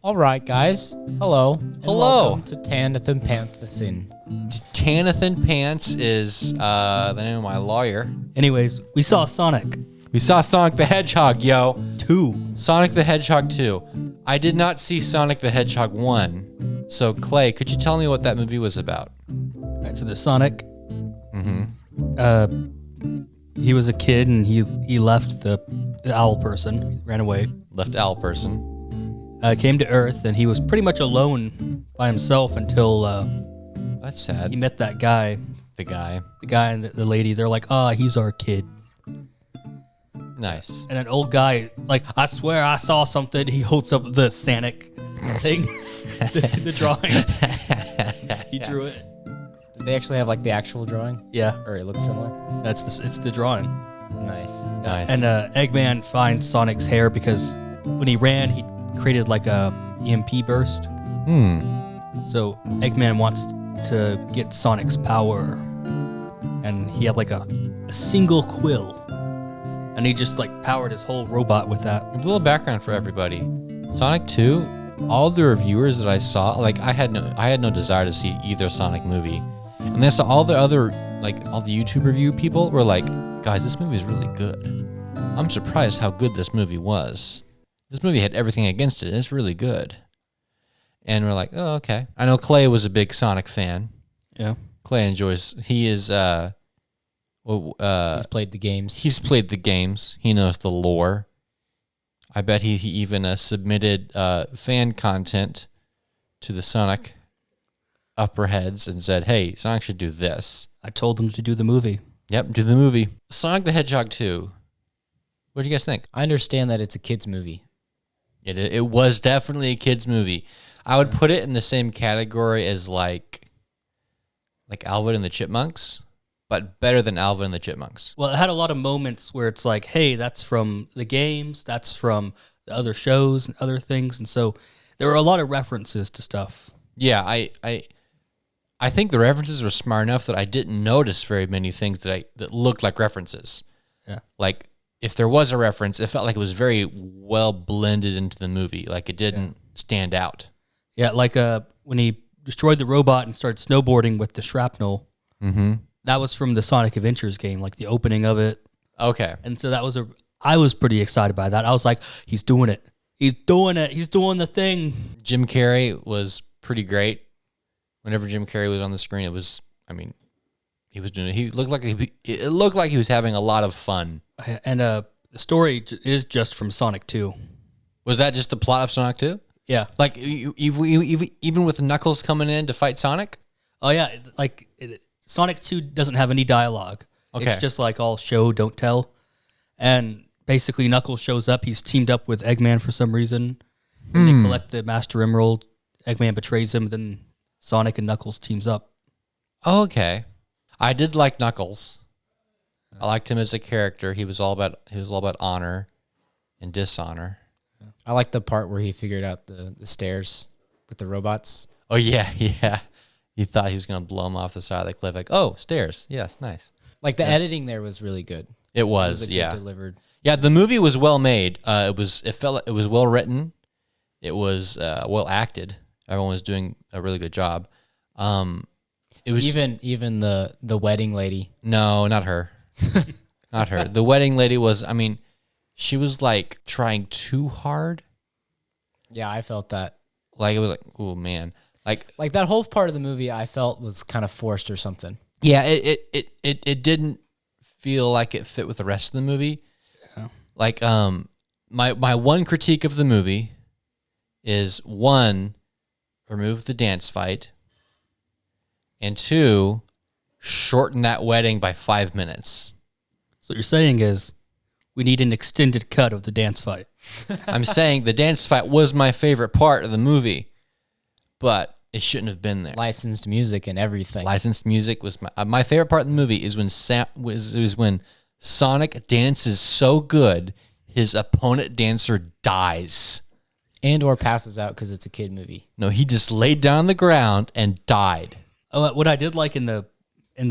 All right, guys. Hello. And Hello. Welcome to Tanathan Panthacin. Tanathan Pants is the name of my lawyer. Anyways, we saw Sonic We saw Sonic the Hedgehog, yo. 2. Sonic the Hedgehog 2. I did not see Sonic the Hedgehog 1. So, Clay, could you tell me what that movie was about? Right, so the Sonic. He was a kid and he left the owl person. He ran away. Left owl person. Came to Earth and he was pretty much alone by himself until That's sad. he met that guy. The guy. The guy and the lady. They're like, he's our kid. Nice. And an old guy, like, I swear I saw something. He holds up the Sonic thing, the drawing. He drew it. Did they actually have like the actual drawing? Yeah, Or it looks similar? it's the drawing. Nice. Nice. And Eggman finds Sonic's hair because when he ran, he created like a EMP burst. So Eggman wants to get Sonic's power, and he had like a single quill, and he just like powered his whole robot with that. A little background for everybody. Sonic 2, all the reviewers that I saw, like I had no desire to see either Sonic movie. And then I saw all the other, like all the YouTube review people were like, guys, this movie is really good. I'm surprised how good this movie was. This movie had everything against it. It's really good. And we're like, oh, okay. I know Clay was a big Sonic fan. Yeah, Clay enjoys, He's played the games. he's played the games. He knows the lore. I bet he even submitted fan content to the Sonic upper heads and said, hey, Sonic should do this. I told him to do the movie. Yep, do the movie. Sonic the Hedgehog 2. What do you guys think? I understand that it's a kid's movie. It was definitely a kid's movie. I would put it in the same category as like Alvin and the Chipmunks, but better than Alvin and the Chipmunks. Well, it had a lot of moments where it's like, hey, that's from the games, that's from the other shows and other things, and so there were a lot of references to stuff. Yeah, I think the references were smart enough that I didn't notice very many things that looked like references. Yeah. Like if there was a reference, it felt like it was very well blended into the movie. Like it didn't stand out. Yeah, like when he destroyed the robot and started snowboarding with the shrapnel. Mm-hmm. That was from the Sonic Adventures game, like the opening of it. Okay. And so I was pretty excited by that. I was like, he's doing it. He's doing it. He's doing the thing. Jim Carrey was pretty great. Whenever Jim Carrey was on the screen, he was doing it. It looked like he was having a lot of fun. And the story is just from Sonic 2. Was that just the plot of Sonic 2? Yeah. Like even with Knuckles coming in to fight Sonic? Oh, yeah. Sonic 2 doesn't have any dialogue. Okay. It's just like all show, don't tell. And basically Knuckles shows up. He's teamed up with Eggman for some reason. And they collect the Master Emerald. Eggman betrays him. Then Sonic and Knuckles teams up. Oh, okay. I did like Knuckles. I liked him as a character. He was all about honor and dishonor. I like the part where he figured out the stairs with the robots. Oh yeah, yeah. He thought he was gonna blow him off the side of the cliff. Like, oh, stairs. Yes, nice. Like the editing there was really good. It It was, was a yeah. good delivered. Yeah, the movie was well made. It was well written. It was well acted. Everyone was doing a really good job. It was Even the wedding lady. no, not her, not her. The wedding lady was. I mean, she was like trying too hard. Yeah, I felt that. Like it was like, oh man, like That whole part of the movie I felt was kind of forced or something. yeah, it didn't feel like it fit with the rest of the movie. Yeah. Like my one critique of the movie is one, remove the dance fight, and two, shorten that wedding by 5 minutes. So what you're saying is we need an extended cut of the dance fight. I'm saying the dance fight was my favorite part of the movie, but it shouldn't have been there. Licensed music and everything. Licensed music was my favorite part of the movie. Is when Sonic dances so good his opponent dancer dies. And or passes out because it's a kid movie. No, he just laid down on the ground and died. Oh, what I did like in the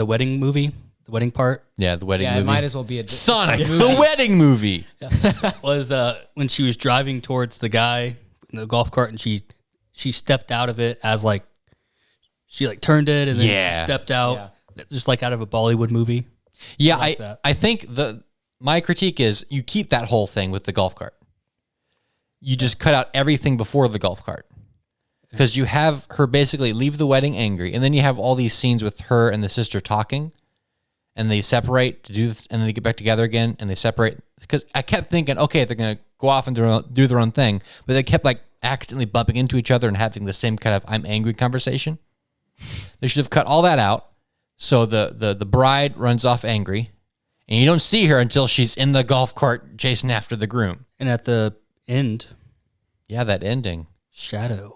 wedding movie, the wedding part, Yeah, the wedding Yeah, movie. it might as well be a Sonic, the wedding movie. was when she was driving towards the guy in the golf cart, and she stepped out of it as like she like turned it and then she stepped out, just like out of a Bollywood movie. Yeah, I think my critique is you keep that whole thing with the golf cart. You just cut out everything before the golf cart. Because you have her basically leave the wedding angry, and then you have all these scenes with her and the sister talking, and they separate to do, and then they get back together again, and they separate. Because I kept thinking, okay, they're gonna go off and do their own thing, but they kept like accidentally bumping into each other and having the same kind of "I'm angry" conversation. They should have cut all that out. So the bride runs off angry, and you don't see her until she's in the golf cart chasing after the groom. And at the end, that ending. Shadow.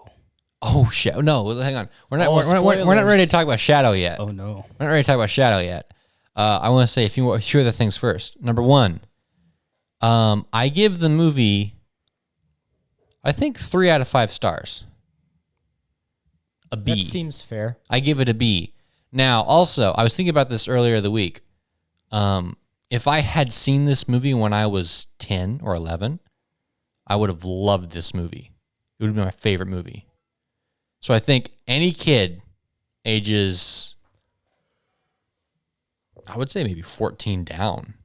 Oh, Shadow. No, hang on. We're not ready to talk about Shadow yet. Oh, no. We're not ready to talk about Shadow yet. I want to say a few other things first. Number one, I give the movie, I think, 3 out of 5 stars. A B. That seems fair. I give it a B. Now, also, I was thinking about this earlier the week. If I had seen this movie when I was 10 or 11, I would have loved this movie. It would have been my favorite movie. So I think any kid ages, I would say maybe 14 down,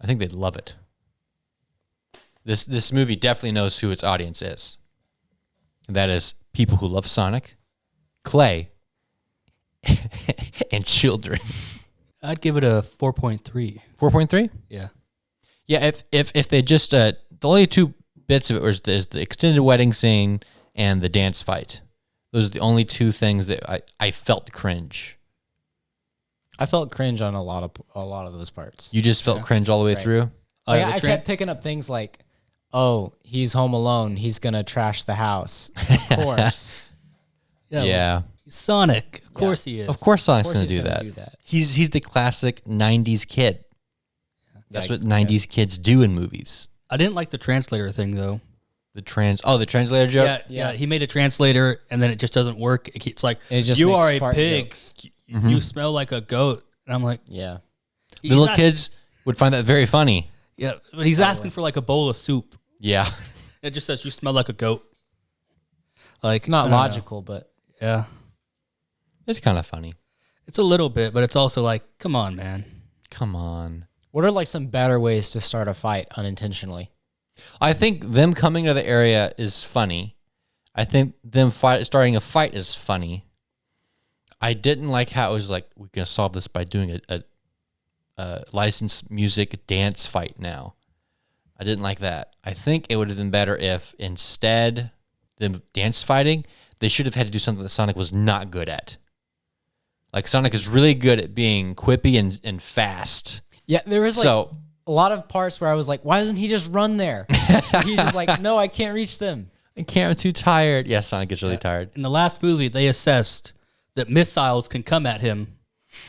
I think they'd love it. This movie definitely knows who its audience is. And that is people who love Sonic, Clay, and children. I'd give it a 4.3. 4.3? Yeah. Yeah, if they just, the only 2 bits of it is the extended wedding scene and the dance fight. Those are the only 2 things that I felt cringe. I felt cringe on a lot of those parts. You just felt cringe all the way through? Like, I kept picking up things like, oh, he's home alone. He's going to trash the house. Of course. Yeah. Sonic. Of course he is. Of course Sonic's going to do that. He's the classic 90s kid. That's what 90s kids do in movies. I didn't like the translator thing, though. The translator joke? Yeah. He made a translator, and then it just doesn't work. It's like, just you makes are a fart pig. jokes. You smell like a goat. And I'm like, yeah. Little kids would find that very funny. Yeah, but he's asking for like a bowl of soup. Yeah. It just says, you smell like a goat. Like, it's not logical, but yeah. It's kind of funny. It's a little bit, but it's also like, come on, man. Come on. What are like some better ways to start a fight unintentionally? I think them coming to the area is funny. I think them starting a fight is funny. I didn't like how it was like, we're going to solve this by doing a licensed music dance fight now. I didn't like that. I think it would have been better if instead them dance fighting, they should have had to do something that Sonic was not good at. Like Sonic is really good at being quippy and fast. Yeah, there was like a lot of parts where I was like, why doesn't he just run there? He's just like, no, I can't reach them. I'm too tired. Yeah, Sonic gets really tired. In the last movie, they assessed that missiles can come at him,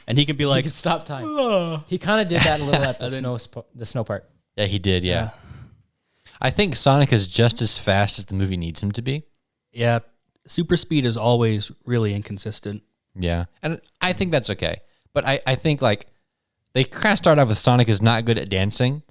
and he can be like, he can stop time. He kind of did that a little at the snow part. Yeah, he did, yeah. I think Sonic is just as fast as the movie needs him to be. Yeah, super speed is always really inconsistent. Yeah, and I think that's okay. But I think, like, they kind of start off with Sonic is not good at dancing,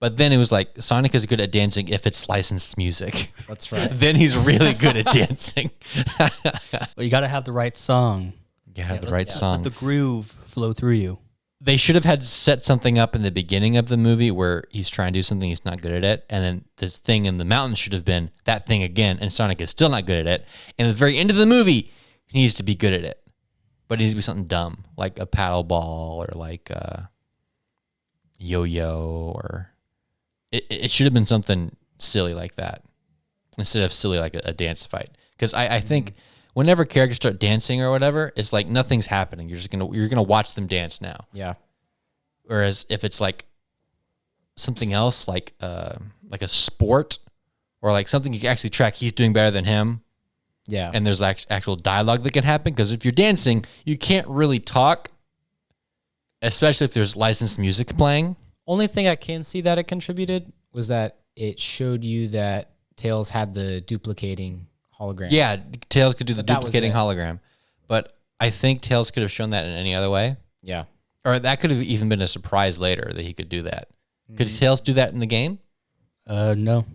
but then it was like, Sonic is good at dancing if it's licensed music. That's right. Then he's really good at dancing. Well, you got to have the right song. The right song. Let the groove flow through you. They should have had set something up in the beginning of the movie where he's trying to do something he's not good at it, and then this thing in the mountain should have been that thing again, and Sonic is still not good at it. And at the very end of the movie, he needs to be good at it. But it needs to be something dumb, like a paddle ball or like a yo-yo, or it should have been something silly like that instead of silly like a dance fight. Because I think whenever characters start dancing or whatever, it's like nothing's happening. You're gonna watch them dance now. Yeah. Whereas if it's like something else, like a sport or like something you can actually track, he's doing better than him. Yeah. And there's actual dialogue that can happen, because if you're dancing, you can't really talk, especially if there's licensed music playing. Only thing I can see that it contributed was that it showed you that Tails had the duplicating hologram. Yeah, Tails could do the But that was duplicating it. hologram. But I think Tails could have shown that in any other way. Yeah. Or that could have even been a surprise later that he could do that. Could Tails do that in the game? No.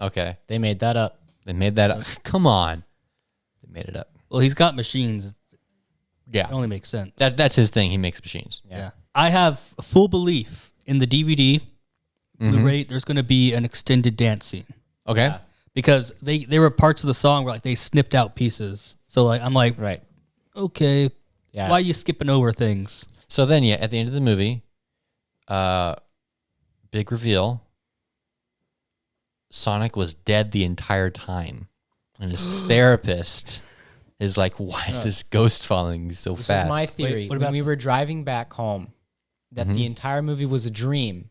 Okay. They made that up. They made that up. Come on. They made it up. Well, he's got machines. Yeah. It only makes sense. That's his thing. He makes machines. Yeah. I have full belief in the DVD Blu-ray. There's going to be an extended dance scene. Okay. Yeah. Because there were parts of the song where like they snipped out pieces. So like I'm like, Right. okay, Yeah. why are you skipping over things? So then, yeah, at the end of the movie, big reveal. Sonic was dead the entire time. And his therapist is like, why is this ghost following me so This fast? is my theory. what When about- we were driving back home, that the entire movie was a dream,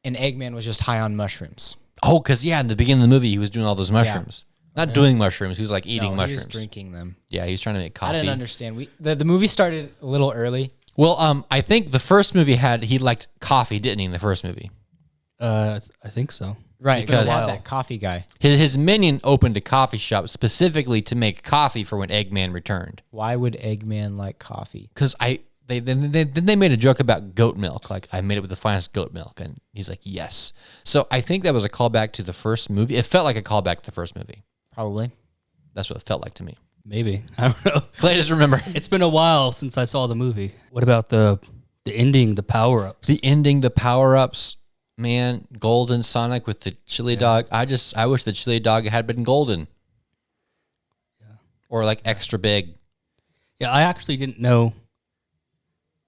and Eggman was just high on mushrooms. Oh, because, yeah, in the beginning of the movie, he was doing all those mushrooms. Not doing mushrooms. He was like eating No, mushrooms. He was drinking them. Yeah, he was trying to make coffee. I didn't understand. The movie started a little early. Well, I think the first movie he liked coffee, didn't he, in the first movie? I think so. Right, Because- because had that coffee guy. His minion opened a coffee shop specifically to make coffee for when Eggman returned. Why would Eggman like coffee? Because they made a joke about goat milk. Like, I made it with the finest goat milk. And he's like, yes. So I think that was a callback to the first movie. It felt like a callback to the first movie. Probably. That's what it felt like to me. Maybe. I don't know. Clay doesn't remember. It's been a while since I saw the movie. What about the ending, the power-ups? The ending, the power-ups, man, golden Sonic with the chili dog. I wish the chili dog had been golden. Yeah. Or like extra big. Yeah, I actually didn't know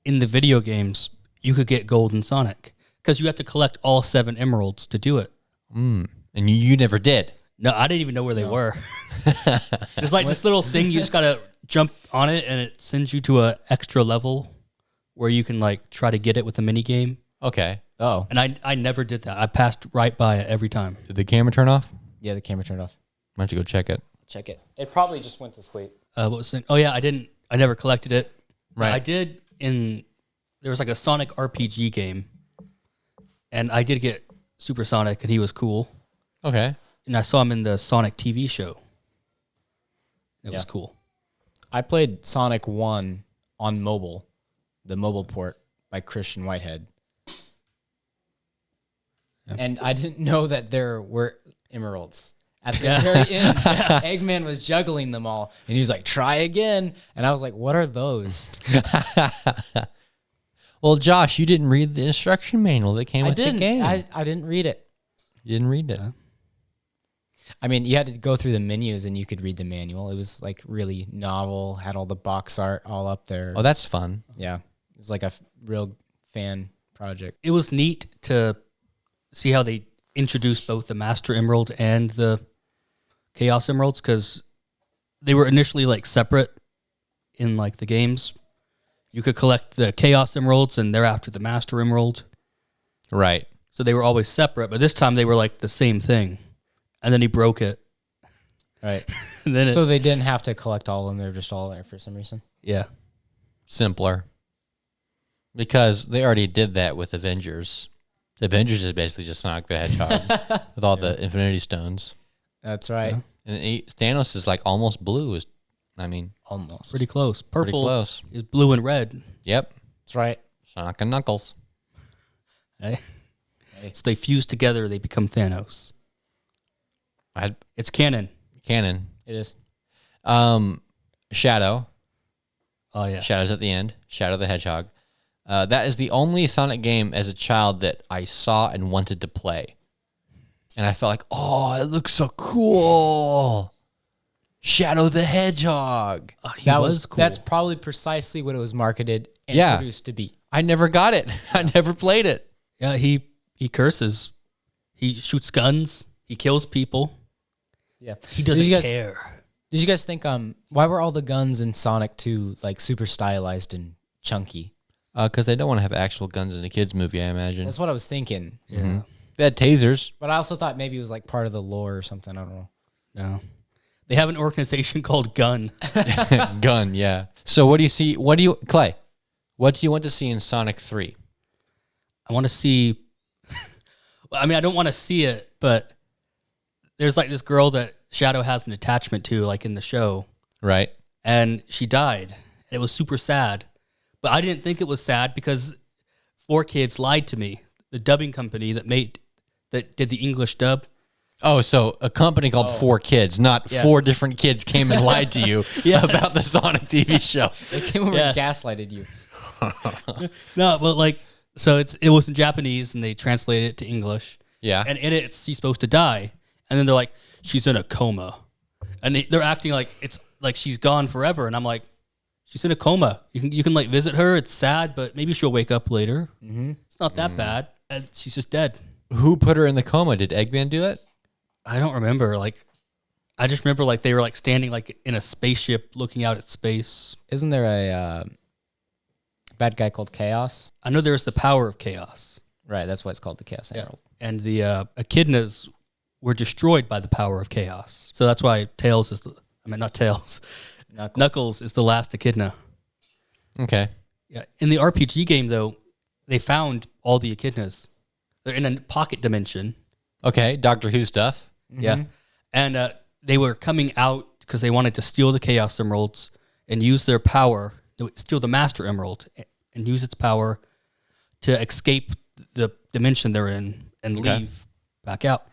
in the video games you could get golden Sonic because you have to collect all 7 emeralds to do it. And you never did. No, I didn't even know where they were. There's like this little thing, you just got to jump on it and it sends you to a extra level where you can like try to get it with a mini game. Okay. Oh. And I never did that. I passed right by it every time. Did the camera turn off? Yeah, the camera turned off. Why don't you go check it? Check it. It probably just went to sleep. What was it? Oh yeah, I never collected it. Right. I did there was like a Sonic RPG game and I did get Super Sonic and he was cool. Okay. And I saw him in the Sonic TV show. It was cool. I played Sonic 1 on mobile, the mobile port by Christian Whitehead. Yeah. And I didn't know that there were emeralds. At the very end, Eggman was juggling them all, and he was like, try again. And I was like, what are those? Well, Josh, you didn't read the instruction manual that came with the game. I didn't read it. You didn't read it. I mean, you had to go through the menus, and you could read the manual. It was like really novel, had all the box art all up there. Oh, that's fun. Yeah. It was like a real fan project. It was neat to see how they introduced both the Master Emerald and the Chaos Emeralds because they were initially like separate in like the games. You could collect the Chaos Emeralds and thereafter the Master Emerald. Right. So they were always separate, but this time they were like the same thing. And then he broke it. Right. And then So they didn't have to collect all of them. They were just all there for some reason. yeah. Simpler. Because they already did that with Avengers. Avengers is basically just Sonic the Hedgehog with all the Infinity Stones. That's right. Yeah. And Thanos is like almost blue. Almost. Pretty close. Pretty Purple close. is blue and red. Yep. That's right. Sonic and Knuckles. Hey. So they fuse together, they become Thanos. It's canon. Canon. It is. Shadow. Oh yeah. Shadow's at the end. Shadow the Hedgehog. That is the only Sonic game as a child that I saw and wanted to play. And I felt like, oh, it looks so cool. Shadow the Hedgehog. That was cool. That's probably precisely what it was marketed and Yeah. produced to be. I never got it. I never played it. Yeah, he curses. He shoots guns. He kills people. Yeah. He doesn't Did you guys- care. Did you guys think why were all the guns in Sonic 2 like super stylized and chunky? Because they don't want to have actual guns in a kids movie, I imagine. That's what I was thinking. Yeah. They had tasers. But I also thought maybe it was like part of the lore or something. I don't know. No. They have an organization called Gun. Gun, yeah. So what do you see? Clay, what do you want to see in Sonic 3? I want to see. I mean, I don't want to see it, but there's like this girl that Shadow has an attachment to, like in the show, Right. and she died. It was super sad, but I didn't think it was sad because 4Kids lied to me. The dubbing company that did the English dub, Oh, so a company called 4Kids, not 4 different kids came and lied to you about the Sonic TV show. They came over and gaslighted you. No, but like, so it was in Japanese and they translated it to English. Yeah. And in it, she's supposed to die. And then they're like, she's in a coma. And they're acting like it's like she's gone forever. And I'm like, she's in a coma. You can like visit her. It's sad, but maybe she'll wake up later. Mm-hmm. It's not that bad. And she's just dead. Who put her in the coma? Did Eggman do it? I don't remember. Like, I just remember like they were like standing like in a spaceship looking out at space. Isn't there a bad guy called Chaos? I know there's the power of chaos. Right, that's why it's called the Chaos Emerald. And the echidnas were destroyed by the power of chaos. So that's why not Tails. Knuckles is the last echidna. Okay. Yeah. In the RPG game, though, they found all the echidnas. They're in a pocket dimension. Okay, Doctor Who stuff. Mm-hmm. Yeah. And they were coming out because they wanted to steal the Chaos Emeralds and use their power, steal the Master Emerald and use its power to escape the dimension they're in and leave back out.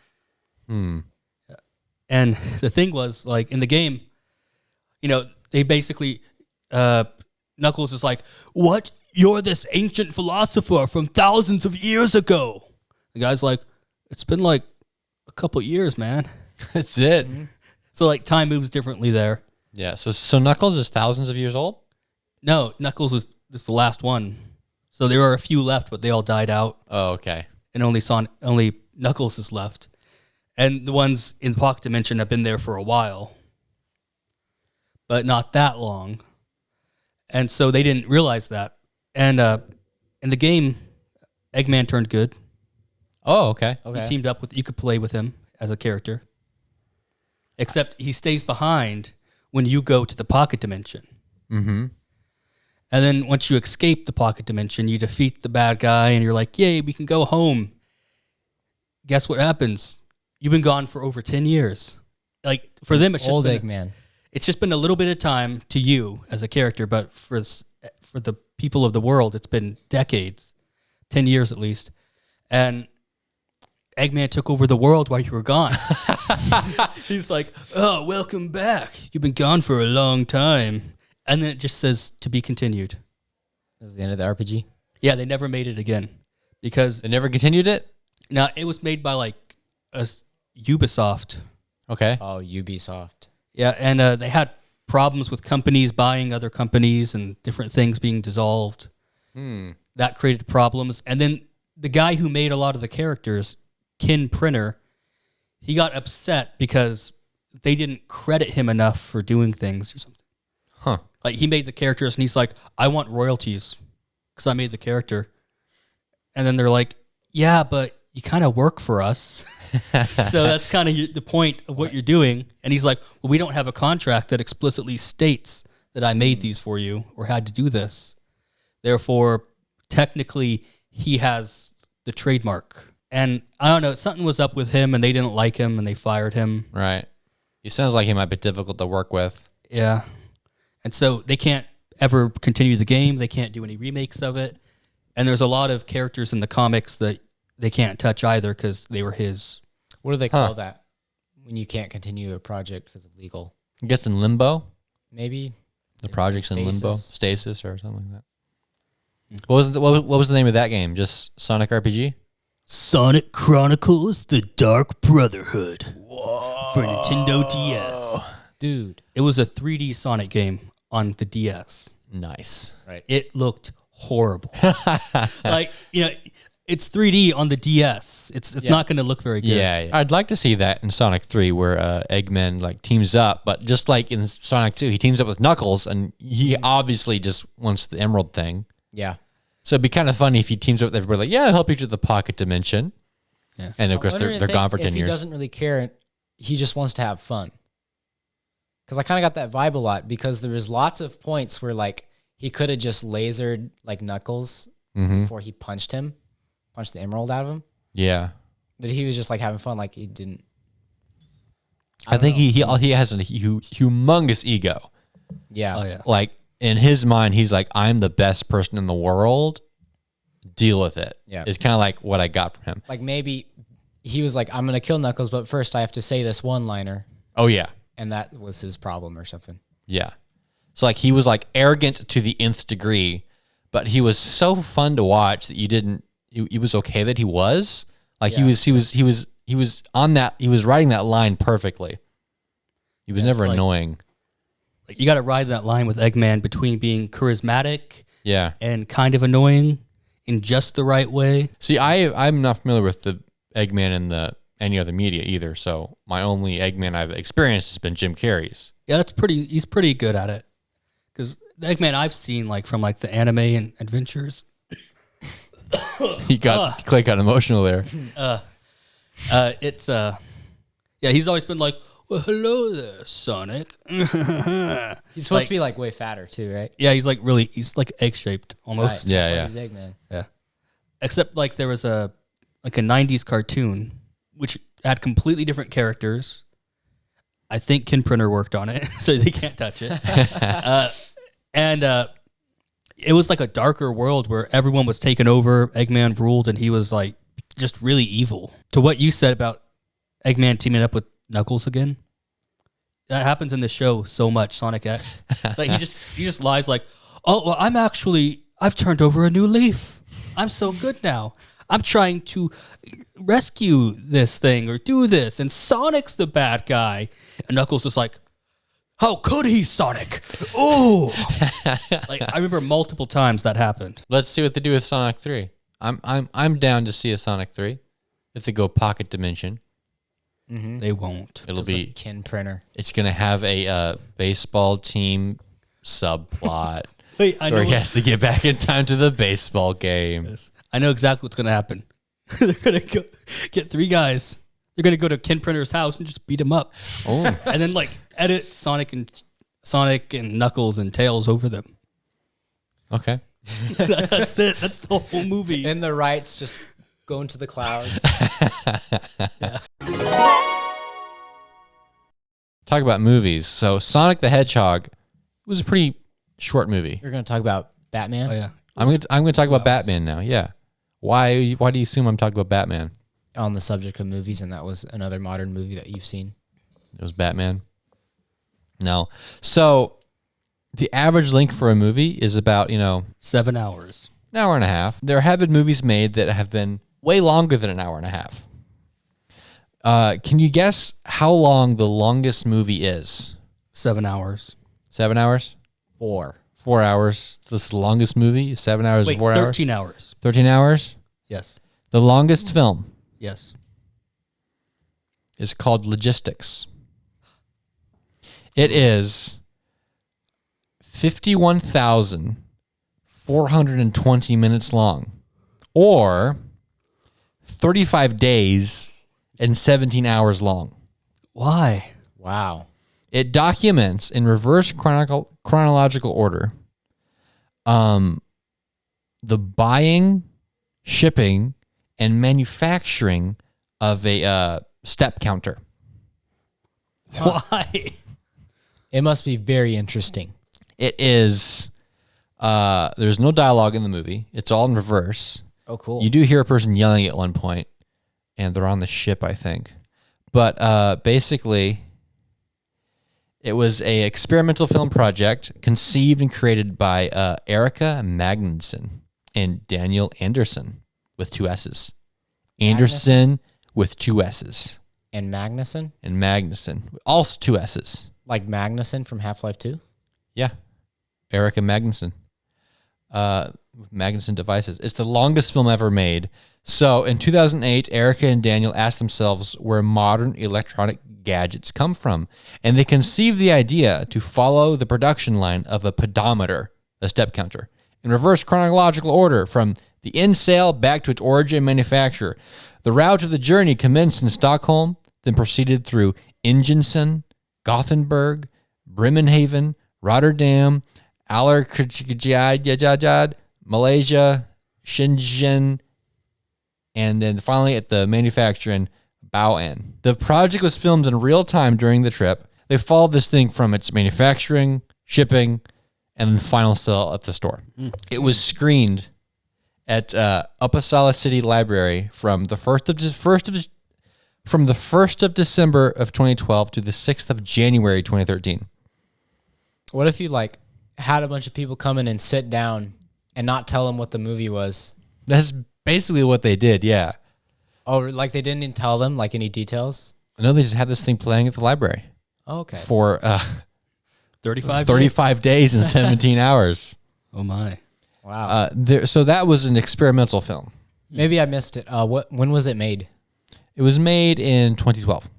And the thing was, like, in the game, they basically, Knuckles is like, what? You're this ancient philosopher from thousands of years ago. The guy's like, it's been like a couple years, man. That's it. Mm-hmm. So, like, time moves differently there. Yeah, so Knuckles is thousands of years old? No, Knuckles is the last one. So there are a few left, but they all died out. Oh, okay. And only Knuckles is left. And the ones in the pocket dimension have been there for a while. But not that long. And so they didn't realize that. And in the game, Eggman turned good. Oh, okay. He teamed up you could play with him as a character. Except he stays behind when you go to the pocket dimension. Mm-hmm. And then once you escape the pocket dimension, you defeat the bad guy and you're like, yay, we can go home. Guess what happens? You've been gone for over 10 years. Like, for them, it's old just Eggman. It's just been a little bit of time to you as a character, but for the people of the world, it's been decades, 10 years at least. And Eggman took over the world while you were gone. He's like, oh, welcome back. You've been gone for a long time. And then it just says to be continued. This is the end of the RPG? Yeah, they never made it again. Because They never continued it? now it was made by like a Ubisoft. Okay. Oh, Ubisoft. Yeah, and they had problems with companies buying other companies and different things being dissolved. That created problems. And then the guy who made a lot of the characters, Ken Printer, he got upset because they didn't credit him enough for doing things or something. Huh. Like, he made the characters and he's like, I want royalties because I made the character. And then they're like, yeah, but you kind of work for us. So that's kind of the point of what you're doing. And he's like, well, we don't have a contract that explicitly states that I made these for you or had to do this. Therefore, technically, he has the trademark. And I don't know, something was up with him and they didn't like him and they fired him. Right. He sounds like he might be difficult to work with. Yeah. And so they can't ever continue the game. They can't do any remakes of it. And there's a lot of characters in the comics that they can't touch either because they were his. What do they call that when you can't continue a project because of legal? I guess in limbo? Maybe. The project's in limbo? Stasis. Stasis or something like that. What was the name of that game? Just Sonic RPG? Sonic Chronicles: The Dark Brotherhood. Whoa. For Nintendo DS. Dude. It was a 3D Sonic game on the DS. Nice. Right. It looked horrible. Like, it's 3D on the DS. It's not going to look very good. Yeah. I'd like to see that in Sonic 3 where Eggman like teams up, but just like in Sonic 2, he teams up with Knuckles and he obviously just wants the Emerald thing. Yeah. So it'd be kind of funny if he teams up with everybody like, yeah, I'll help you to the pocket dimension. Yeah. And of course they're gone for 10 if years. He doesn't really care. He just wants to have fun. Because I kind of got that vibe a lot because there was lots of points where like he could have just lasered like Knuckles before he punched the emerald out of him. Yeah. But he was just like having fun. Like he didn't. I think he has a humongous ego. Yeah. Oh, yeah. Like in his mind, he's like, I'm the best person in the world. Deal with it. Yeah. It's kind of like what I got from him. Like maybe he was like, I'm going to kill Knuckles, but first I have to say this one-liner. Oh, yeah. And that was his problem or something. Yeah. So like he was like arrogant to the nth degree, but he was so fun to watch that you didn't, it was okay that he was. Like he was on that, he was writing that line perfectly. He was never annoying. Like you got to ride that line with Eggman between being charismatic and kind of annoying in just the right way. See, I'm not familiar with the Eggman in any other media either, so my only Eggman I've experienced has been Jim Carrey's. Yeah, he's pretty good at it. Because the Eggman I've seen like from like the anime and adventures. Clay got emotional there. He's always been like, well, hello there, Sonic. He's supposed to be like way fatter too, right? Yeah, he's like egg-shaped almost. Right. Yeah. He's Eggman. Yeah. Except like there was a 90s cartoon which had completely different characters. I think Ken Printer worked on it, so they can't touch it. And it was like a darker world where everyone was taken over, Eggman ruled, and he was like just really evil. To what you said about Eggman teaming up with Knuckles again, that happens in the show so much, Sonic X. Like he just lies like, oh, well, I've turned over a new leaf. I'm so good now. I'm trying to rescue this thing or do this, and Sonic's the bad guy. And Knuckles is like, how could he, Sonic? Oh, like I remember multiple times that happened. Let's see what they do with Sonic 3. I'm down to see a Sonic 3 if they go pocket dimension. Mm-hmm. They won't. It'll be Ken Printer. It's gonna have a baseball team subplot Wait, I know where he has to get back in time to the baseball game. Yes. I know exactly what's going to happen. They're going to get three guys. They're going to go to Ken Printer's house and just beat him up. Oh. And then like edit Sonic and Knuckles and Tails over them. Okay. That's it. That's the whole movie. And the rights just go into the clouds. Talk about movies. So Sonic the Hedgehog was a pretty short movie. You're going to talk about Batman? Oh yeah. I'm going to talk about Batman now. Yeah. Why do you assume I'm talking about Batman? On the subject of movies, and that was another modern movie that you've seen. It was Batman. No. So the average length for a movie is about, 7 hours. an hour and a half. There have been movies made that have been way longer than an hour and a half. Can you guess how long the longest movie is? 7 hours. 7 hours? 4. 4 hours. So this is the longest movie? 7 hours, Wait, 4 hours? 13 hours. 13 hours? Yes. The longest film Yes. is called Logistics. It is 51,420 minutes long, or 35 days and 17 hours long. Why? Wow. It documents in reverse chronological order the buying, shipping, and manufacturing of a step counter. Why? It must be very interesting. It is. There's no dialogue in the movie. It's all in reverse. Oh, cool. You do hear a person yelling at one point, and they're on the ship, I think. But basically, it was a experimental film project conceived and created by Erica Magnuson and Daniel Anderson with 2 S's. Anderson with 2 S's. And Magnuson? And Magnuson, also 2 S's. Like Magnuson from Half-Life 2? Yeah. Erica Magnuson. Magnuson Devices. It's the longest film ever made. So in 2008, Erica and Daniel asked themselves where modern electronic gadgets come from. And they conceived the idea to follow the production line of a pedometer, a step counter, in reverse chronological order from the end sale back to its origin and manufacture. The route of the journey commenced in Stockholm, then proceeded through Ingenson, Gothenburg, Bremenhaven, Rotterdam, Allerkejad, Malaysia, Shenzhen, and then finally at the manufacturer in Bao'an. The project was filmed in real time during the trip. They followed this thing from its manufacturing, shipping, and then final sale at the store. It was screened at Uppsala City Library from the 1st of from the 1st of December of 2012 to the 6th of January 2013. What if you like had a bunch of people come in and sit down and not tell them what the movie was? That's basically what they did, yeah. Oh, like they didn't even tell them like any details? No, they just had this thing playing at the library. Oh, okay. For 35 days and 17 hours. Oh, my. Wow. So that was an experimental film. Maybe I missed it. When was it made? It was made in 2012.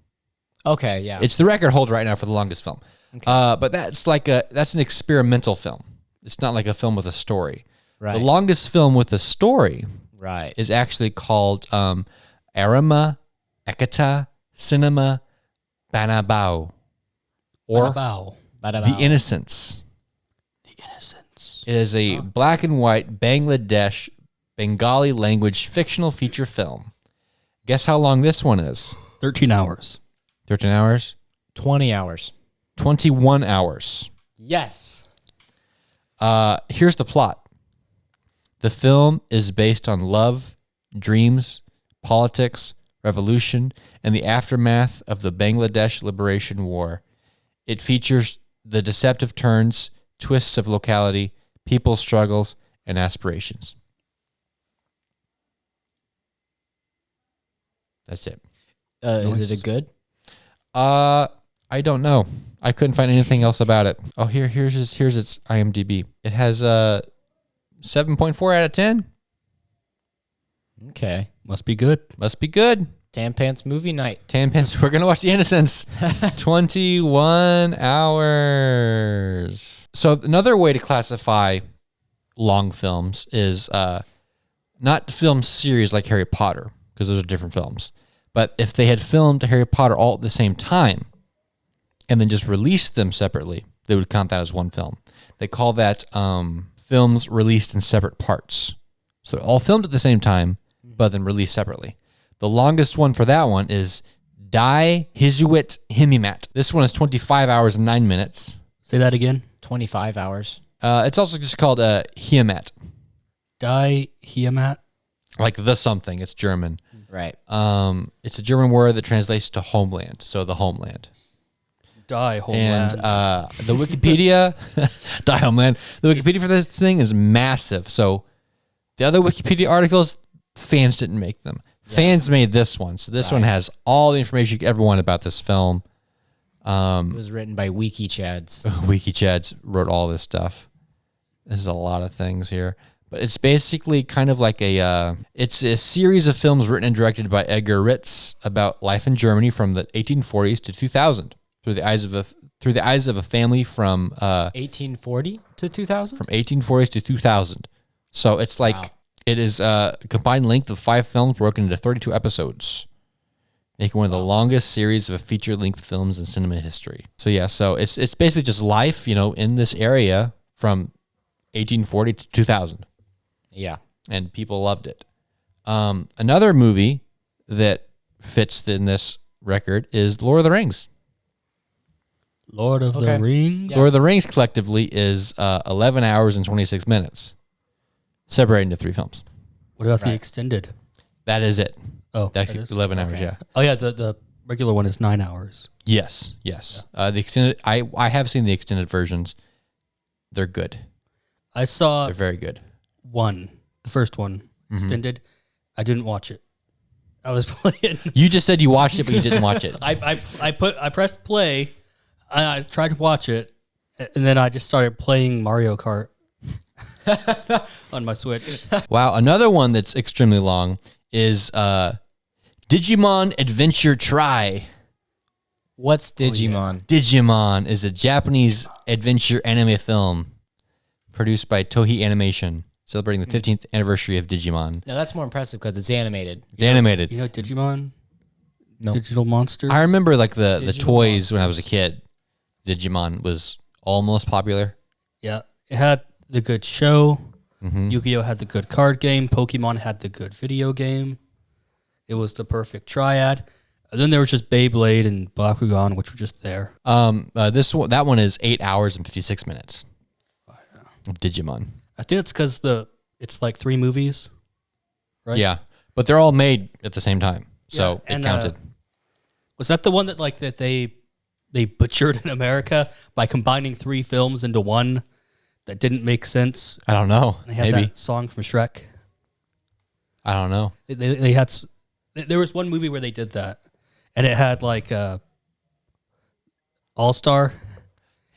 Okay, yeah. It's the record holder right now for the longest film. Okay. But that's an experimental film. It's not like a film with a story. Right. The longest film with a story Right. is actually called Arama Ekata Cinema Banabao, or Bow. The Innocents. The Innocents. It is a black and white Bangladesh Bengali language fictional feature film. Guess how long this one is? 13 hours. 13 hours? 20 hours. 21 hours. Yes. Here's the plot. The film is based on love, dreams, politics, revolution, and the aftermath of the Bangladesh Liberation War. It features the deceptive turns, twists of locality, people's struggles, and aspirations. That's it. Is it a good? I don't know. I couldn't find anything else about it. Oh, here's its IMDb. It has 7.4 out of 10. Okay. Must be good. Must be good. Tan Pants movie night. Tan Pants. We're gonna watch The Innocents. 21 hours. So another way to classify long films is not film series like Harry Potter, because those are different films. But if they had filmed Harry Potter all at the same time and then just released them separately, they would count that as one film. They call that films released in separate parts. So they're all filmed at the same time, but then released separately. The longest one for that one is Die Hizuit Himimat. This one is 25 hours and 9 minutes. Say that again. 25 hours. It's also just called Hiamat. Die Hiamat. Like the something. It's German. Right. It's a German word that translates to homeland. So the homeland. Die Homeland. And the Wikipedia, Die Homeland. The Wikipedia for this thing is massive. So the other Wikipedia articles, fans didn't make them. Yeah. Fans made this one. So this one has all the information you could ever want about this film. It was written by Wiki Chads. Wiki Chads wrote all this stuff. There's a lot of things here. But it's basically kind of like it's a series of films written and directed by Edgar Ritz about life in Germany from the 1840s to 2000 through the eyes of a family from 1840 to 2000? From 1840s to 2000. So it's like it is a combined length of 5 films broken into 32 episodes, making one of the longest series of feature-length films in cinema history. So yeah, so it's basically just life, in this area from 1840 to 2000. Yeah. And people loved it. Another movie that fits in this record is Lord of the Rings. Lord of the Rings. Yeah. Lord of the Rings collectively is 11 hours and 26 minutes, separated into 3 films. What about the extended? That is it. Oh, that's 11 hours. Yeah. Oh yeah, the regular one is 9 hours. Yes. Yeah. The extended. I have seen the extended versions. They're good. They're very good. The first one, extended. I didn't watch it. I was playing. You just said you watched it, but you didn't watch it. I pressed play, and I tried to watch it, and then I just started playing Mario Kart on my Switch. Wow, another one that's extremely long is Digimon Adventure Try. What's Digimon? Digimon is a Japanese adventure anime film produced by Toei Animation, celebrating the 15th anniversary of Digimon. No, that's more impressive because it's animated. It's animated. You know Digimon? No. Digital Monsters? I remember like the toys Monsters. when I was a kid. Digimon was almost popular. Yeah. It had the good show. Yu-Gi-Oh! Had the good card game. Pokemon had the good video game. It was the perfect triad. And then there was just Beyblade and Bakugan, which were just there. That one is 8 hours and 56 minutes. Of Digimon. I think it's because it's like 3 movies, right? Yeah, but they're all made at the same time, so and, it counted. Was that the one that they butchered in America by combining 3 films into one that didn't make sense? I don't know. They had Maybe. that song from Shrek. I don't know. They had. There was one movie where they did that, and it had like All-Star.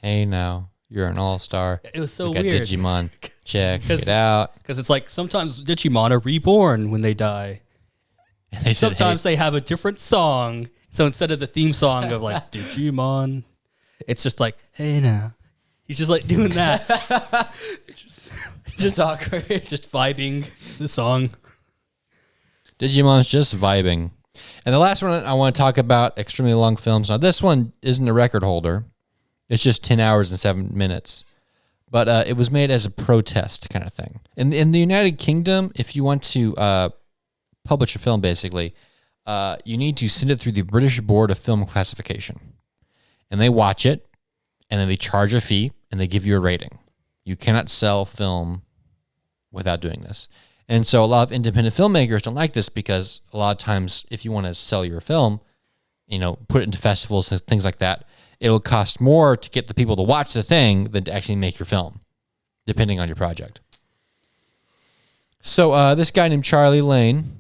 Hey, now you're an all-star. It was so Look at weird. Digimon. Check it out. Because it's like sometimes Digimon are reborn when they die. And they said, Sometimes they have a different song. So instead of the theme song of like Digimon, it's just like, hey now. He's just like doing that. just awkward. Just vibing the song. Digimon's just vibing. And the last one I want to talk about, extremely long films. Now, this one isn't a record holder. It's just 10 hours and 7 minutes. But it was made as a protest kind of thing. In the United Kingdom, if you want to publish a film, basically, you need to send it through the British Board of Film Classification. And they watch it, and then they charge a fee, and they give you a rating. You cannot sell film without doing this. And so a lot of independent filmmakers don't like this because a lot of times if you want to sell your film, put it into festivals and things like that, it'll cost more to get the people to watch the thing than to actually make your film, depending on your project. So this guy named Charlie Lane,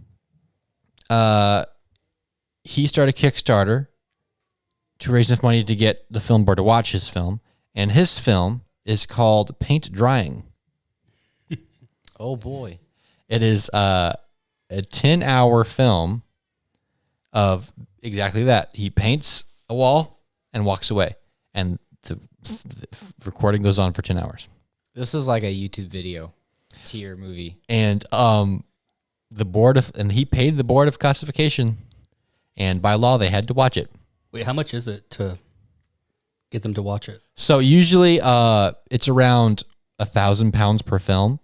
he started Kickstarter to raise enough money to get the film board to watch his film. And his film is called Paint Drying. Oh, boy. It is a 10-hour film of exactly that. He paints a wall and walks away. And the recording goes on for 10 hours. This is like a YouTube video tier movie. And he paid the board of classification, and by law they had to watch it. Wait, how much is it to get them to watch it? So usually it's around £1,000 per film,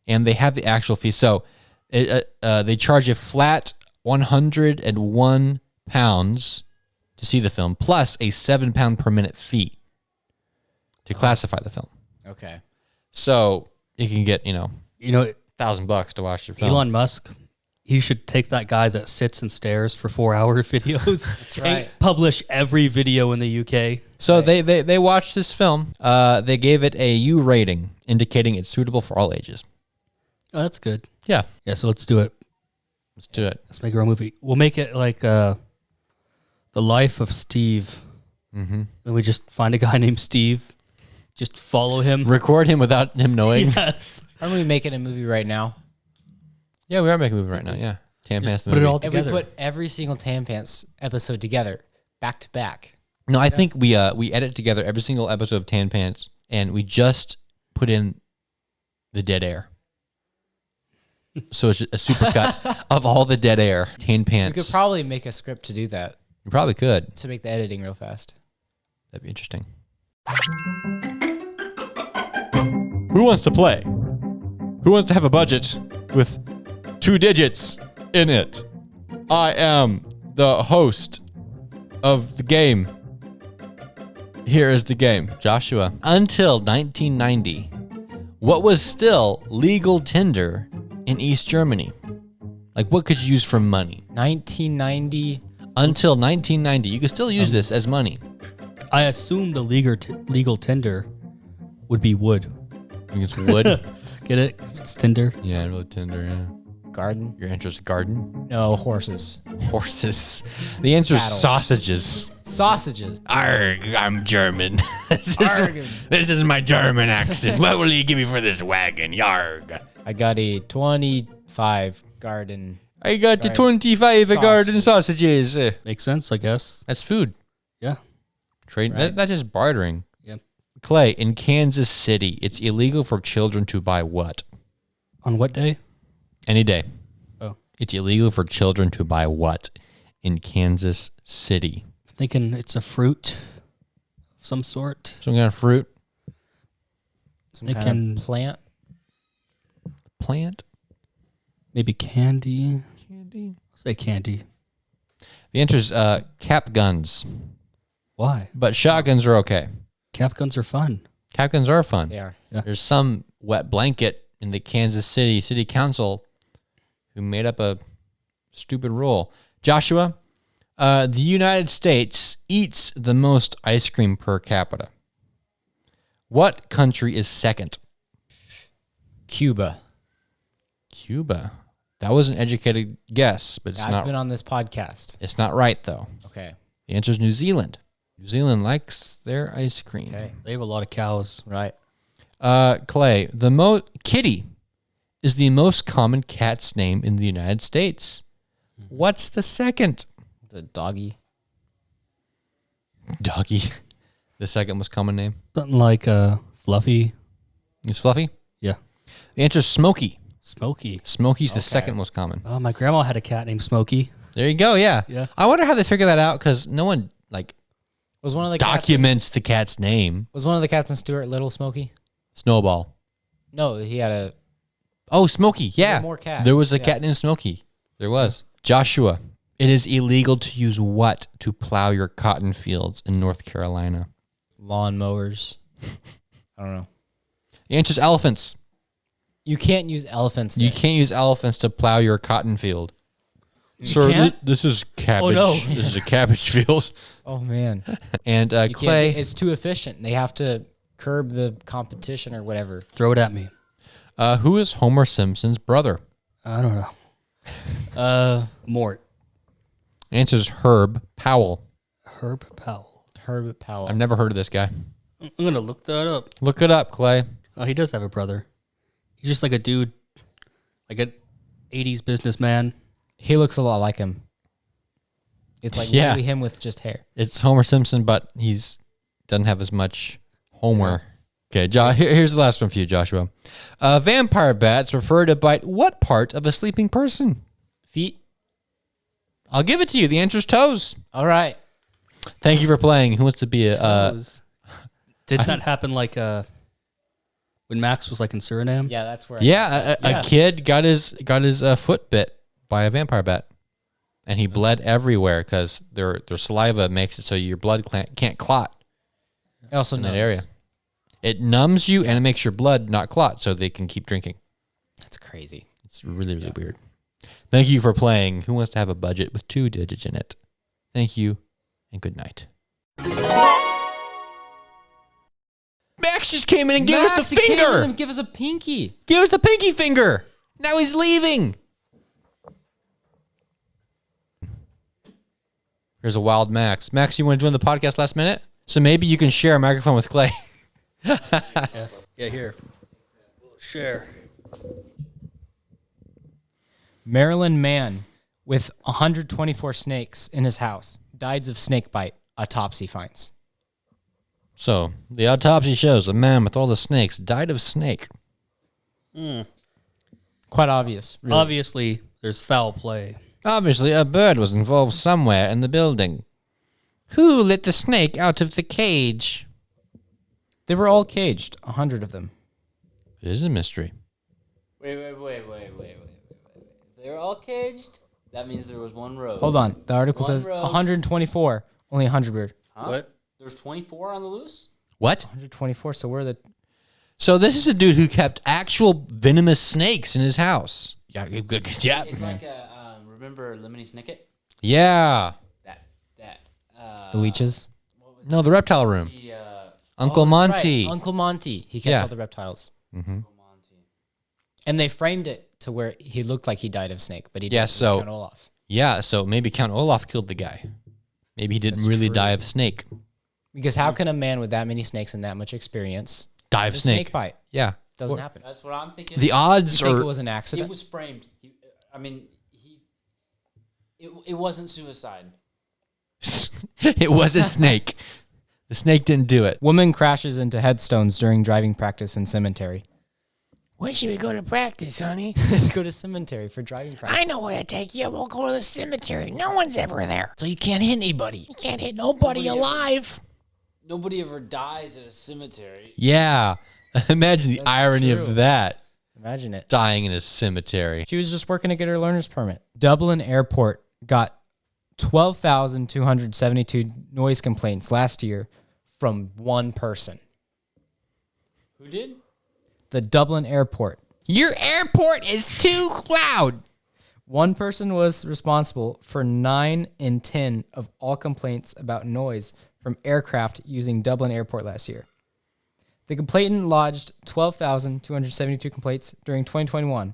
and they have the actual fee. So they charge a flat £101 to see the film, plus a £7 per minute fee to classify the film. Okay. So you can get $1,000 to watch your film. Elon Musk, he should take that guy that sits and stares for 4-hour videos. That's right. And publish every video in the UK. So they watched this film. They gave it a U rating, indicating it's suitable for all ages. Oh, that's good. Yeah. Yeah, so let's do it. Let's do it. Let's make our own movie. We'll make it like The Life of Steve. Mm-hmm. And we just find a guy named Steve. Just follow him. Record him without him knowing. Yes. Aren't we making a movie right now? Yeah, we are making a movie right now. Yeah. Tan Pants the put it movie. all And we together. put every single Tan Pants episode together, back to back. No, I think we edit together every single episode of Tan Pants, and we just put in the dead air. So it's just a supercut of all the dead air. Tan We Pants. could probably make a script to do that, We probably could. to make the editing real fast. That'd be interesting. Who wants to play? Who wants to have a budget with 2 digits in it? I am the host of the game. Here is the game. Joshua. Until 1990, what was still legal tender in East Germany? Like, what could you use for money? 1990. Until 1990, you could still use this as money. I assume the legal tender would be wood. I think it's wood. Get it? 'Cause it's tinder. Yeah, really tender, yeah. Garden? Your answer is garden? No, horses. Horses. The answer is Cattle. sausages. Sausages. Arg, I'm German. Arg. This is my German accent. What will you give me for this wagon? Yarg. I got a 25 garden. I got the Right. 25 garden sausages. Makes sense, I guess. That's food. Yeah. Trade. Right. That's just bartering. Yep. Clay, in Kansas City, it's illegal for children to buy what? On what day? Any day. Oh. It's illegal for children to buy what in Kansas City? Thinking it's a fruit of some sort. Some kind of fruit? Some They kind can- of plant. Plant? Maybe candy. Candy? Say candy. The answer is cap guns. Why? But shotguns are okay. Cap guns are fun. Cap guns are fun. They are. There's some wet blanket in the Kansas City Council who made up a stupid rule. Joshua, The United States eats the most ice cream per capita. What country is second? Cuba. Cuba. That was an educated guess, but it's I've not. been on this podcast. It's not right though. Okay. The answer is New Zealand. New Zealand likes their ice cream. Okay. They have a lot of cows. Right. Clay, Kitty is the most common cat's name in the United States. What's the second? The doggy. Doggy. The second most common name. Something like Fluffy. Is Fluffy? Yeah. The answer is Smokey. Smokey. Smokey's the second most common. Oh, my grandma had a cat named Smokey. There you go. Yeah. Yeah. I wonder how they figure that out because no one Was one of the documents the cat's name. Was one of the cats in Stuart Little Smokey? Snowball. No, he had a. Oh, Smokey. Yeah. There were more cats. There was a Yeah. cat named Smokey. There was. Joshua. It is illegal to use what to plow your cotton fields in North Carolina? Lawn mowers. I don't know. The answer is elephants. You can't use elephants. You there. can't use elephants to plow your cotton field. Sir, can't? this is cabbage. no. This is a cabbage field. Oh man. And You can't Clay. do- it's too efficient. They have to curb the competition or whatever. Throw it at me. Who is Homer Simpson's brother? I don't know. Mort. Answer is Herb Powell. Herb Powell. Herb Powell. I've never heard of this guy. I'm going to look that up. Look it up, Clay. Oh, he does have a brother. He's just like a dude, like an 80s businessman. He looks a lot like him. It's like Yeah. literally him with just hair. It's Homer Simpson, but he's doesn't have as much Homer. Okay, here's the last one for you, Joshua. Vampire bats prefer to bite what part of a sleeping person? Feet. I'll give it to you. The answer is toes. All right. Thank you for playing. Who wants to be a... Didn't that happen like when Max was like in Suriname? Yeah, that's where. a kid got his foot bit by a vampire bat, and he bled everywhere because their saliva makes it so your blood can't clot I also in know that area. It numbs you and it makes your blood not clot, so they can keep drinking. That's crazy. It's really weird. Thank you for playing. Who wants to have a budget with 2 digits in it? Thank you, and good night. Max just came in and gave us the finger. Give us a pinky. Give us the pinky finger. Now he's leaving. Here's a wild Max. Max, you want to join the podcast last minute? So maybe you can share a microphone with Clay. Yeah, here. Share. Maryland man with 124 snakes in his house died of snake bite. Autopsy finds. So the autopsy shows a man with all the snakes died of snake. Quite obvious. Really. Obviously, there's foul play. Obviously, a bird was involved somewhere in the building. Who let the snake out of the cage? They were all caged. 100 of them. It is a mystery. Wait. They were all caged? That means there was one row. Hold on. The article One says row. 124. Only 100 were. Huh? What? There's 24 on the loose? What? 124. So we're the. So this is a dude who kept actual venomous snakes in his house. Yeah, good. Yeah. It's like a, remember Lemony Snicket? Yeah. The leeches. No, the reptile room. The, Uncle Oh, that's Monty. right. Uncle Monty. He kept Yeah. all the reptiles. Mm-hmm. And they framed it to where he looked like he died of snake, but he Yeah, didn't. It was so- Count Olaf. Yeah, so maybe Count Olaf killed the guy. Maybe he didn't That's really true. die of snake. Because how can a man with that many snakes and that much experience Die of have a snake. snake bite? Yeah. Doesn't Or- happen. That's what I'm thinking. The odds You think are... it was an It accident? was framed. It wasn't suicide. It wasn't snake. The snake didn't do it. Woman crashes into headstones during driving practice in cemetery. Where should we go to practice, honey? Go to cemetery for driving practice. I know where to take you. We'll go to the cemetery. No one's ever there. So you can't hit anybody. You can't hit nobody alive. Nobody ever dies at a cemetery. Yeah. Imagine the irony true. of that. Imagine it. Dying in a cemetery. She was just working to get her learner's permit. Dublin Airport got 12,272 noise complaints last year from one person. Who did? The Dublin Airport. Your airport is too loud. One person was responsible for 9 in 10 of all complaints about noise from aircraft using Dublin Airport last year. The complainant lodged 12,272 complaints during 2021.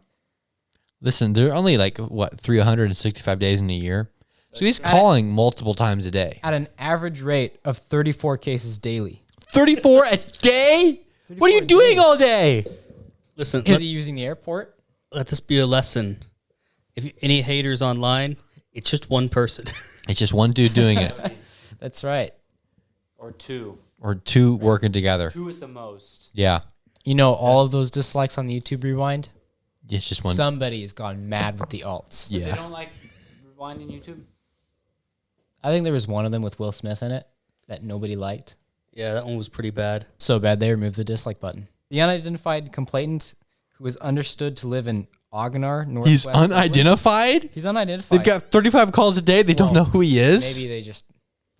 Listen, there are only 365 days in a year. So he's calling multiple times a day. At an average rate of 34 cases daily. 34 a day? What are you doing all day? Listen, Is he using the airport? let this be a lesson. If any haters online, it's just one person. It's just one dude doing it. That's right. Or two. Or two working together. Two at the most. Yeah. You know, all of those dislikes on the YouTube Rewind, It's just one. somebody has gone mad with the alts. They Yeah. don't like rewinding YouTube? I think there was one of them with Will Smith in it that nobody liked. Yeah, that one was pretty bad. So bad they removed the dislike button. The unidentified complainant, who was understood to live in Ognar, He's Northwest Dublin- unidentified? He's unidentified. They've got 35 calls a day. They don't know who he is? Maybe they just,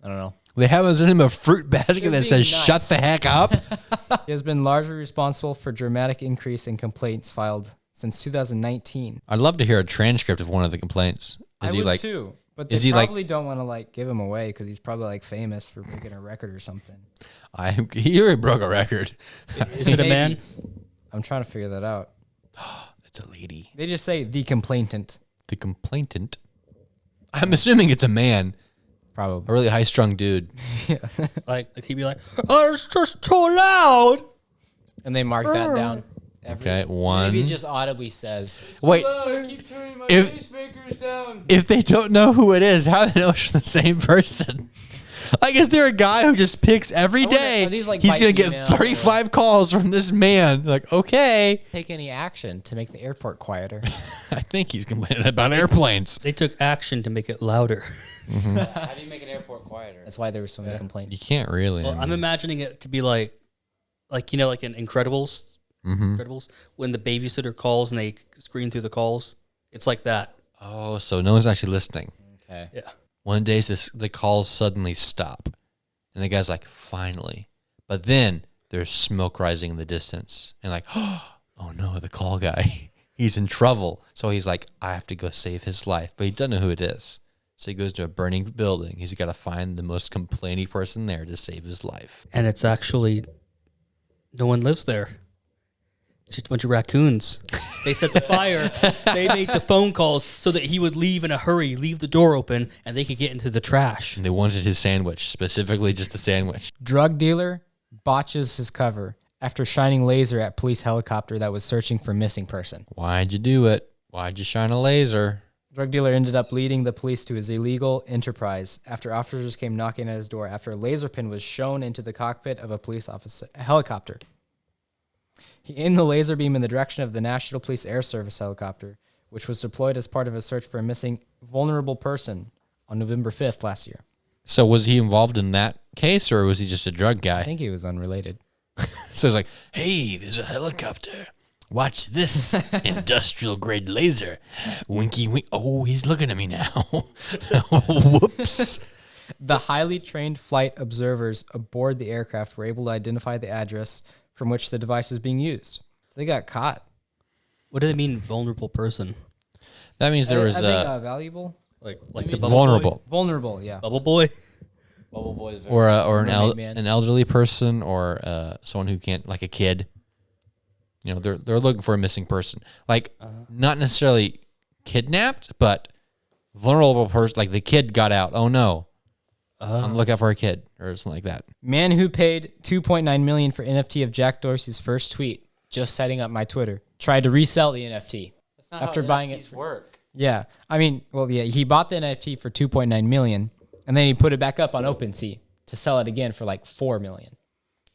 I don't know. They haven't sent him a fruit basket They're that being says, nice. shut the heck up. He has been largely responsible for dramatic increase in complaints filed since 2019. I'd love to hear a transcript of one of the complaints. I Is he would like, too, but is they he like- probably don't want to give him away because he's probably famous for breaking a record or something. he already broke a record. Is it a man? I'm trying to figure that out. It's a lady. They just say the complainant, The complainant. I'm assuming it's a man. A probably. really high strung dude. Like he'd be like, "Oh, it's just too loud." And they mark that down. Okay, one. Maybe it just audibly says. Wait, I keep turning my If- pacemakers down. if they don't know who it is, how do they know it's the same person? Like, is there a guy who just picks every wonder, day? are these, He's by going to get email 35 calls from this man. Like, okay. Take any action to make the airport quieter. I think he's complaining about airplanes. They took action to make it louder. How do you make an airport quieter? That's why there were so many You complaints. can't really. Well, I'm imagining it to be like in Incredibles. Incredibles, when the babysitter calls and they screen through the calls, it's like that. Oh, so no one's actually listening. Okay. Yeah. One day, the calls suddenly stop. And the guy's like, finally. But then there's smoke rising in the distance. And oh no, the call guy, he's in trouble. So he's like, I have to go save his life. But he doesn't know who it is. So he goes to a burning building. He's got to find the most complaining person there to save his life. And it's actually no one lives there. It's just a bunch of raccoons. They set the fire. They made the phone calls so that he would leave in a hurry, leave the door open, and they could get into the trash. And they wanted his sandwich, specifically just the sandwich. Drug dealer botches his cover after shining laser at police helicopter that was searching for missing person. Why'd you do it? Why'd you shine a laser? Drug dealer ended up leading the police to his illegal enterprise after officers came knocking at his door after a laser pin was shown into the cockpit of a helicopter. He aimed the laser beam in the direction of the National Police Air Service helicopter, which was deployed as part of a search for a missing vulnerable person on November 5th last year. So was he involved in that case, or was he just a drug I guy? think he was unrelated. So he's like, hey, there's a helicopter. Watch this industrial grade laser. Winky wink. Oh, he's looking at me now. Whoops. The highly trained flight observers aboard the aircraft were able to identify the address from which the device is being used. So they got caught. What do they mean, vulnerable person? That means there was I think, valuable? Like mean the bubble vulnerable, Vulnerable, yeah. boy? Bubble boy. Bubble Boy is very or Mermaid Man. an elderly person, or someone who can't, like a kid. You know, they're looking for a missing person, like not necessarily kidnapped, but vulnerable person. Like the kid got out. Oh no, on the lookout for a kid or something like that. Man who paid $2.9 million for NFT of Jack Dorsey's first tweet, just setting up my Twitter, tried to resell the NFT. That's not after how buying NFTs it. work. Yeah, I mean, well, yeah, he bought the NFT for $2.9 million, and then he put it back up on OpenSea to sell it again for like $4 million.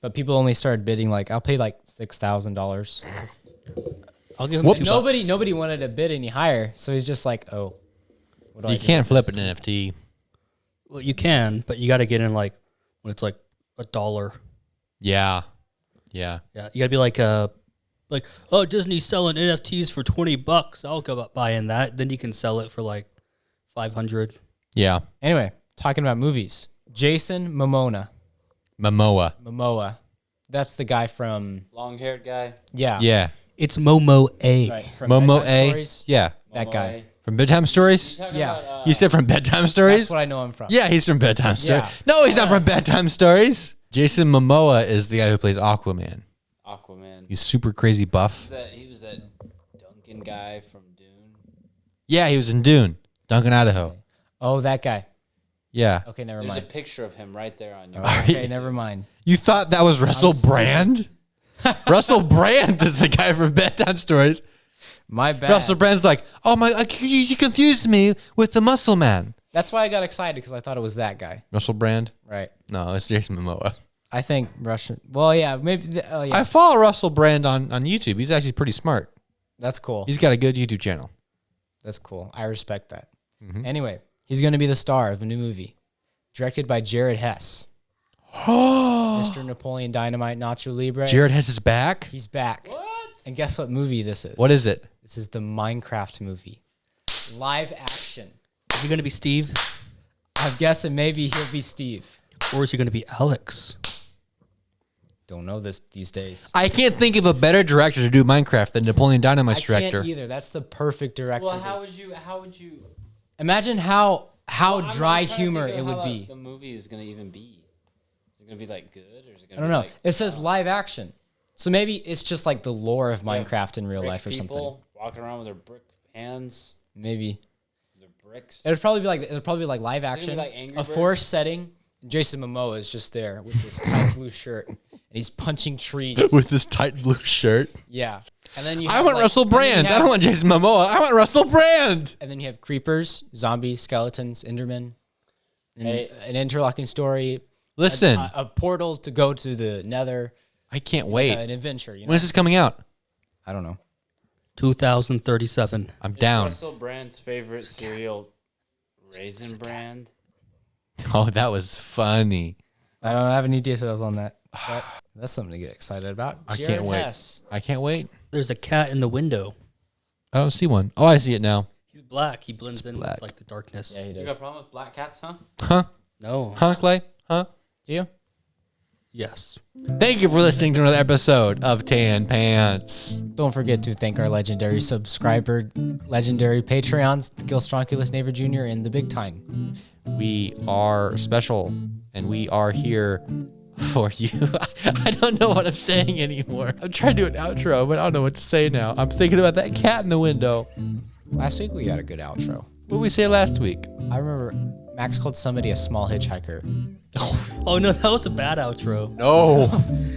But people only started bidding I'll pay $6,000. I'll give him Whoops. $2. Nobody wanted to bid any higher, so he's just like, oh, what do I You do can't with flip this? an NFT. Well, you can, but you got to get in when it's like $1. Yeah, yeah. Yeah, you got to be oh, Disney's selling NFTs for $20. I'll go buying that. Then you can sell it for $500. Yeah. Anyway, talking about movies. Jason Momoa. That's the guy from, Long-haired guy. yeah. Yeah. It's Momo A. Right, from Momo Bedtime A. Stories. Yeah. That Momo guy. A. From Bedtime Stories? Yeah. You said from Bedtime Stories? That's what I know him from. Yeah, he's from Bedtime Stories. Yeah. No, he's not from Bedtime Stories. Jason Momoa is the guy who plays Aquaman. Aquaman. He's super crazy buff. He was that Duncan guy from Dune. Yeah, he was in Dune. Duncan, Idaho. Oh, that guy. Yeah. Okay, never There's a mind. picture of him right there on your. Okay, never mind. You thought that was Russell stupid. Brand? Russell Brand is the guy from Bedtime Stories. My bad. Russell Brand's like, oh my, you confused me with the Muscle Man. That's why I got excited because I thought it was that guy. Russell Brand? Right. No, it's Jason Momoa. I think Russian. Well, yeah, maybe. Oh, yeah. I follow Russell Brand on YouTube. He's actually pretty smart. That's cool. He's got a good YouTube channel. That's cool. I respect that. Mm-hmm. Anyway, he's going to be the star of a new movie directed by Jared Hess. Mr. Napoleon Dynamite, Nacho Libre. Jared Hess is back? He's back. What? And guess what movie this is? What is it? This is the Minecraft movie. Live action. Is he going to be Steve? I'm guessing maybe he'll be Steve. Or is he going to be Alex? Don't know this these days. I can't think of a better director to do Minecraft than Napoleon Dynamite's I director. can't either. That's the perfect director. Well, how would you? Imagine how I'm dry trying to humor think it of would how be. The movie is gonna even be. Is it gonna be like good or is it I gonna? don't be know. Like, It says live action. So maybe it's just like the lore of Minecraft in real brick life or something. people walking around with their brick hands, Maybe. their bricks. It would probably be like live gonna be action. like Angry A Birds? forest setting. Jason Momoa is just there with this tight blue shirt and he's punching trees. With this tight blue shirt. Yeah. And then you I have, want like- Russell and then you Brand. I have- don't want Jason Momoa. I want Russell Brand. And then you have creepers, zombies, skeletons, endermen, and Hey. an interlocking story. Listen, A portal to go to the nether. I can't wait. An adventure. You know? When is this coming out? I don't know. 2037. I'm down. Russell Brand's favorite cereal, Raisin Brand. Oh, that was funny. I don't have any details on that. But that's something to get excited about. I Jared can't wait. Hess. I can't wait. There's a cat in the window. I don't see one. Oh, I see it now. He's black. He blends in black. with like the darkness. Yeah, he You does. got a problem with black cats, huh? Huh? No. Huh, Clay? Huh? Do you? Yes. Thank you for listening to another episode of Tan Pants. Don't forget to thank our legendary subscriber, legendary Patreons, Gilstronkulous, Naver Jr., and the Bigtine. We are special, and we are here for you. I don't know what I'm saying anymore. I'm trying to do an outro, but I don't know what to say now. I'm thinking about that cat in the window. Last week we got a good outro. What did we say last week? I remember Max called somebody a small hitchhiker. Oh no, that was a bad outro. No.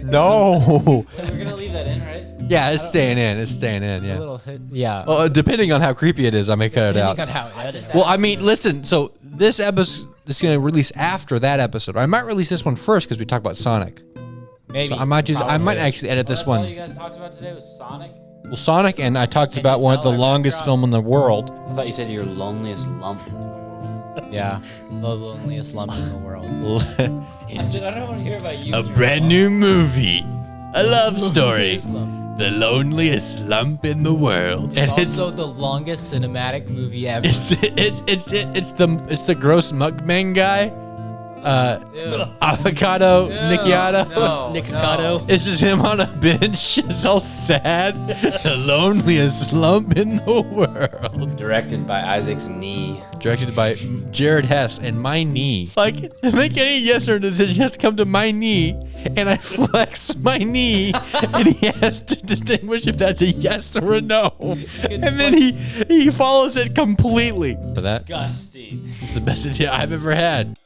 No. We're gonna leave that in, right? Yeah, it's staying in. It's staying in, A yeah. little hit. Yeah. Depending on how creepy it is, I may cut it out. Depending on how it edits. Well, I mean, listen, so this episode is going to release after that episode. I might release this one first because we talked about Sonic. Maybe. So I might actually edit this That's all one. you guys talked about today was Sonic. Well, Sonic, and I talked Can about you one of tell the our longest background? film in the world. I thought you said your loneliest lump. Yeah. The loneliest lump in the world. I said I don't want to hear about you. A and your brand lump. new movie, a love story, Loneliest lump. the loneliest lump in the world, and Also the longest cinematic movie ever. it's the gross mukbang guy, avocado Nickiato. No, Nikocado. It's just him on a bench. It's all sad. The loneliest lump in the world. Directed by Isaac's knee. Directed by Jared Hess and my knee. Like, to make any yes or no decision, he has to come to my knee, and I flex my knee, and he has to distinguish if that's a yes or a no. And then he follows it completely. For that, Disgusting. it's the best idea I've ever had.